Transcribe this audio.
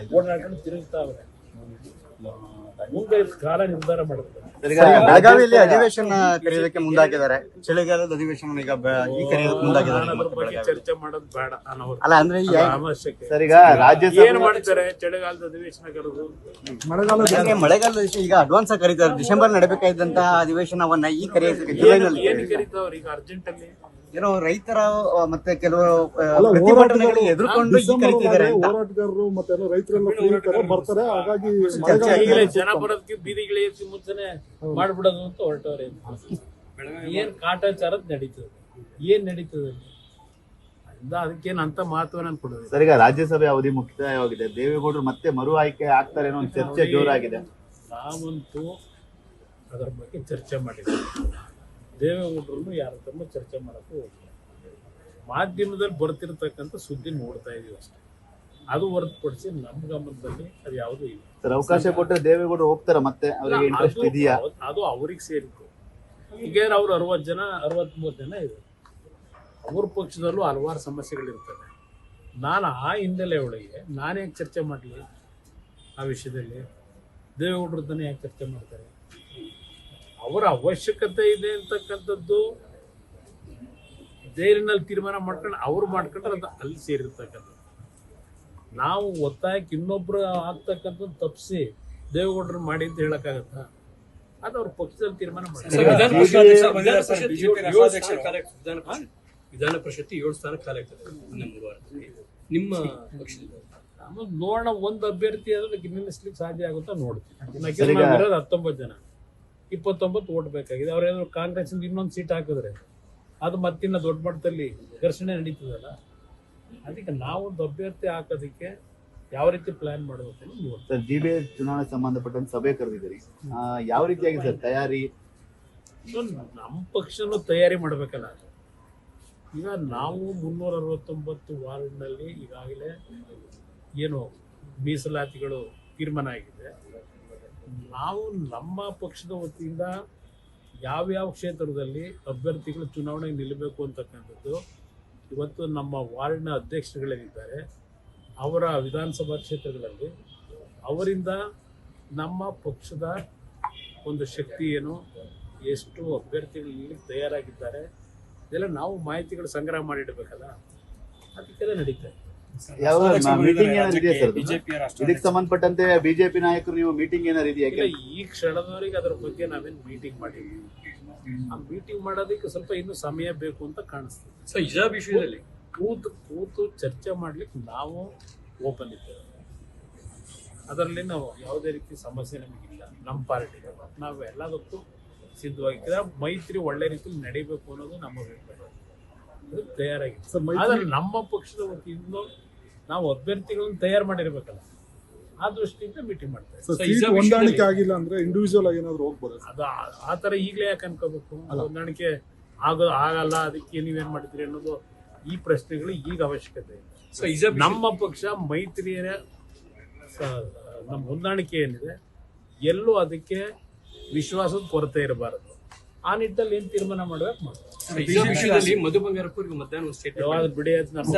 ಇದೆಯಲ್ಲ ಓಡಾಡ್ಕೊಂಡು ತಿರುಗ್ತಾವ್ರೆ. ಮುಂದೆ ಕಾಲ ನಿರ್ಧಾರ ಮಾಡುತ್ತೆ. ಬೆಳಗಾವಿಯಲ್ಲಿ ಅಧಿವೇಶನ ಕರೆಯೋದಕ್ಕೆ ಮುಂದಾಕಿದ್ದಾರೆ. ಚಳಿಗಾಲದ ಅಧಿವೇಶನ ಈಗ ಈ ಕರೆಯೋದಕ್ಕೆ ಮುಂದಾಕಿದ್ದಾರೆ. ಅದ್ರ ಬಗ್ಗೆ ಚರ್ಚೆ ಮಾಡೋದು ಬೇಡ ಅನ್ನೋರು. ಅಲ್ಲ ಅಂದ್ರೆ ಅವಶ್ಯಕ. ಸರ್ ಈಗ ರಾಜ್ಯಸಭೆ ಏನ್ ಮಾಡ್ತಾರೆ ಚಳಿಗಾಲದ ಅಧಿವೇಶನ ಕರೆದು? ಮಳೆಗಾಲದ ಈಗ ಅಡ್ವಾನ್ಸ್ ಆಗಿ ಕರೀತಾರೆ. ಡಿಸೆಂಬರ್ ನಡಬೇಕಾದಂತಹ ಅಧಿವೇಶನವನ್ನ ಈ ಕರೆಯೋದಕ್ಕೆ ಜುಲೈನಲ್ಲಿ ಏನ್ ಕರೀತಾವ್ರ ಈಗ ಅರ್ಜೆಂಟ್ ಅಲ್ಲಿ? ಏನೋ ರೈತರ ಮತ್ತೆ ಕೆಲವು ಪ್ರತಿಭಟನೆಗಳಿಗೆ ಎದುರುಕೊಂಡು ಈ ಕರೀತಿದ್ದಾರೆ. ಹೋರಾಟಗಾರರು ಮತ್ತೆ ರೈತರೆಲ್ಲ ಬರ್ತಾರೆ. ಹಾಗಾಗಿ ಈಗಲೇ ಜನ ಬರೋದಕ್ಕೆ ಬೀದಿಗಳಿಗೆ ಮುಂಚೆನೆ ಮಾಡ್ಬಿಡೋದು ಅಂತ ಹೊರಟವ್ರೆ. ಏನ್ ಕಾಟಾಚಾರದ ನಡೀತದೆ, ಏನ್ ನಡೀತದೆ ಅದಕ್ಕೇನು ಅಂತ ಮಹತ್ವ ನಾನು ಕೊಡೋದು. ಸರ್ ಈಗ ರಾಜ್ಯಸಭೆ ಅವಧಿ ಮುಕ್ತಾಯವಾಗಿದೆ. ದೇವೇಗೌಡರು ಮತ್ತೆ ಮರು ಆಯ್ಕೆ ಆಗ್ತಾರೆ ಅನ್ನೋ ಒಂದು ಚರ್ಚೆ ಜೋರಾಗಿದೆ. ನಾವಂತೂ ಅದರ ಬಗ್ಗೆ ಚರ್ಚೆ ಮಾಡಿದ್ವಿ. ದೇವೇಗೌಡರನ್ನು ಯಾರ ತಮ್ಮ ಚರ್ಚೆ ಮಾಡಕ್ಕೂ ಹೋಗಿಲ್ಲ. ಮಾಧ್ಯಮದಲ್ಲಿ ಬರ್ತಿರ್ತಕ್ಕಂಥ ಸುದ್ದಿ ನೋಡ್ತಾ ಇದೀವಿ ಅಷ್ಟೇ. ಅದು ಹೊರತುಪಡಿಸಿ ನಮ್ಮ ಗಮನದಲ್ಲಿ ಅದು ಯಾವುದೂ ಇಲ್ಲ. ಸರ್ ಅವಕಾಶ ಕೊಟ್ಟರೆ ದೇವೇಗೌಡರು ಹೋಗ್ತಾರ ಮತ್ತೆ ಅವರಿಗೆ ಇಂಟ್ರೆಸ್ಟ್ ಇದೆಯಾ? ಅದು ಅವ್ರಿಗೆ ಸೇರಿತ್ತು. ಈಗ ಅವ್ರು 63 ಜನ ಇದೆ. ಅವ್ರ ಪಕ್ಷದಲ್ಲೂ ಹಲವಾರು ಸಮಸ್ಯೆಗಳಿರ್ತವೆ. ನಾನು ಆ ಹಿನ್ನೆಲೆ ಒಳಗೆ ನಾನೇ ಯಾಕೆ ಚರ್ಚೆ ಮಾಡಲಿ ಆ ವಿಷಯದಲ್ಲಿ? ದೇವೇಗೌಡರದ್ದನ್ನೇ ಯಾಕೆ ಚರ್ಚೆ ಮಾಡ್ತಾರೆ? ಅವರ ಅವಶ್ಯಕತೆ ಇದೆ ಅಂತಕ್ಕಂಥದ್ದು ಧೈರ್ಯನಲ್ಲಿ ತೀರ್ಮಾನ ಮಾಡ್ಕೊಂಡು ಅವ್ರು ಮಾಡ್ಕೊಂಡ್ರೆ ಅದು ಅಲ್ಲಿ ಸೇರಿರ್ತಕ್ಕಂಥದ್ದು. ನಾವು ಒತ್ತಾಯಕ್ಕೆ ಇನ್ನೊಬ್ರು ಆಗ್ತಕ್ಕಂಥದ್ದು ತಪ್ಪಿಸಿ ದೇವೇಗೌಡರು ಮಾಡಿ ಅಂತ ಹೇಳಕ್ಕಾಗತ್ತಾ? ಅದು ಅವ್ರ ಪಕ್ಷದಲ್ಲಿ ತೀರ್ಮಾನ ಮಾಡ್ತಾರೆ. ವಿಧಾನ ಪರಿಷತ್ 7 ಸ್ಥಾನ ಖಾಲಿ ಆಗ್ತದೆ ನಿಮ್ಮ ಪಕ್ಷದಿಂದ. ಆಮೇಲೆ ನೋಡೋಣ, ಒಂದು ಅಭ್ಯರ್ಥಿ ಆದ್ರೆ ನಿಲ್ಲಿಸ್ಲಿಕ್ಕೆ ಸಾಧ್ಯ ಆಗುತ್ತಾ ನೋಡ್ತೀವಿ. 19 ಜನ 29 ಓಟ್ ಬೇಕಾಗಿದೆ. ಅವ್ರೇನಾದ್ರು ಕಾಂಗ್ರೆಸ್ ಇನ್ನೊಂದು ಸೀಟ್ ಹಾಕಿದ್ರೆ ಅದು ಮತ್ತಿನ್ನ ದೊಡ್ಡ ಮಟ್ಟದಲ್ಲಿ ಘರ್ಷಣೆ ನಡೀತದಲ್ಲ. ಅದಕ್ಕೆ ನಾವೊಂದು ಅಭ್ಯರ್ಥಿ ಹಾಕೋದಕ್ಕೆ ಯಾವ ರೀತಿ ಪ್ಲಾನ್ ಮಾಡಬೇಕು ಸರ್. ಜಿಬಿಎ ಚುನಾವಣೆ ಸಂಬಂಧಪಟ್ಟಂತ ಸಭೆ ಕರೆದಿದ್ದೀರಿ, ಯಾವ ರೀತಿಯಾಗಿ ಸರ್ ತಯಾರಿ? ನಮ್ಮ ಪಕ್ಷನೂ ತಯಾರಿ ಮಾಡಬೇಕಲ್ಲ. ಈಗ ನಾವು 369 ವಾರ್ಡ್ನಲ್ಲಿ ಈಗಾಗಲೇ ಏನು ಮೀಸಲಾತಿಗಳು ತೀರ್ಮಾನ ಆಗಿದೆ. ನಾವು ನಮ್ಮ ಪಕ್ಷದ ವತಿಯಿಂದ ಯಾವ್ಯಾವ ಕ್ಷೇತ್ರದಲ್ಲಿ ಅಭ್ಯರ್ಥಿಗಳು ಚುನಾವಣೆಗೆ ನಿಲ್ಲಬೇಕು ಅಂತಕ್ಕಂಥದ್ದು ಇವತ್ತು ನಮ್ಮ ವಾರ್ಡ್ನ ಅಧ್ಯಕ್ಷರುಗಳೇನಿದ್ದಾರೆ ಅವರ ವಿಧಾನಸಭಾ ಕ್ಷೇತ್ರಗಳಲ್ಲಿ ಅವರಿಂದ ನಮ್ಮ ಪಕ್ಷದ ಒಂದು ಶಕ್ತಿ ಏನು, ಎಷ್ಟು ಅಭ್ಯರ್ಥಿಗಳು ಇಲ್ಲಿ ತಯಾರಾಗಿದ್ದಾರೆ ಇದೆಲ್ಲ ನಾವು ಮಾಹಿತಿಗಳು ಸಂಗ್ರಹ ಮಾಡಿಡಬೇಕಲ್ಲ. ಅದಕ್ಕೆಲ್ಲ ನಡೀತಾ ಇದೆ. ಯಾವ ಮೀಟಿಂಗ್ ಏನಾದ್ರು ಇದೆಯಾ ಸರ್? ಇದಕ್ಕೆ ಸಂಬಂಧಪಟ್ಟಂತೆ ಬಿಜೆಪಿ ನಾಯಕರು ನೀವು ಮೀಟಿಂಗ್ ಏನಾರು ಇದೆಯಾ? ಈ ಕ್ಷಣದವರೆಗೆ ಅದರ ಬಗ್ಗೆ ನಾವೇನು ಮೀಟಿಂಗ್ ಮಾಡಿದ್ವಿ. ಆ ಮೀಟಿಂಗ್ ಮಾಡೋದಕ್ಕೆ ಸ್ವಲ್ಪ ಇನ್ನೂ ಸಮಯ ಬೇಕು ಅಂತ ಕಾಣಿಸ್ತದೆ. ಸೊ ಇದೇ ವಿಷಯದಲ್ಲಿ ಕೂತು ಚರ್ಚೆ ಮಾಡ್ಲಿಕ್ಕೆ ನಾವು ಓಪನ್ ಇದ್ದೇವೆ. ಅದರಲ್ಲಿ ನಾವು ಯಾವುದೇ ರೀತಿ ಸಮಸ್ಯೆ ನಮಗಿಲ್ಲ. ನಮ್ಮ ಪಾರ್ಟಿಗೆ ನಾವು ಎಲ್ಲದಕ್ಕೂ ಸಿದ್ಧವಾಗಿದ್ದರೆ ಮೈತ್ರಿ ಒಳ್ಳೆ ರೀತಿಯಲ್ಲಿ ನಡೀಬೇಕು ಅನ್ನೋದು ನಮ್ಮ ಅಭಿಪ್ರಾಯ. ಅದಕ್ಕೆ ತಯಾರಾಗಿದೆ. ಆದರೆ ನಮ್ಮ ಪಕ್ಷದ ವತಿಯಿಂದ ನಾವು ಅಭ್ಯರ್ಥಿಗಳನ್ನು ತಯಾರು ಮಾಡಿರ್ಬೇಕಲ್ಲ, ಆ ದೃಷ್ಟಿಯಿಂದ ಮೀಟಿಂಗ್ ಮಾಡ್ತಾರೆ. ಹೊಂದಾಣಿಕೆ ಆಗಿಲ್ಲ ಅಂದ್ರೆ ಇಂಡಿವಿಜುವಲ್ ಆಗಿ ಏನಾದ್ರು ಹೋಗ್ಬೋದು. ಅದು ಆ ಥರ ಈಗಲೇ ಯಾಕೆ ಅನ್ಕೋಬೇಕು? ಹೊಂದಾಣಿಕೆ ಆಗಲ್ಲ, ಅದಕ್ಕೆ ನೀವೇನ್ ಮಾಡ್ತೀರಿ ಅನ್ನೋದು ಈ ಪ್ರಶ್ನೆಗಳು ಈಗ ಅವಶ್ಯಕತೆ ಇದೆ. ನಮ್ಮ ಪಕ್ಷ ಮೈತ್ರಿಯ ನಮ್ಮ ಹೊಂದಾಣಿಕೆ ಏನಿದೆ ಎಲ್ಲೂ ಅದಕ್ಕೆ ವಿಶ್ವಾಸದ ಕೊರತೆ ಇರಬಾರದು. ಆ ನಿಟ್ಟಲ್ಲಿ ಏನ್ ತೀರ್ಮಾನ ಮಾಡ್ಬೇಕು ಮಾಡ್ತಾರೆ. ಮಧು ಬಂಗಾರಪ್ಪರಿಗೆ ಮಧ್ಯಾಹ್ನ ಬಿಡಿ, ಅದು ನಮ್ಮ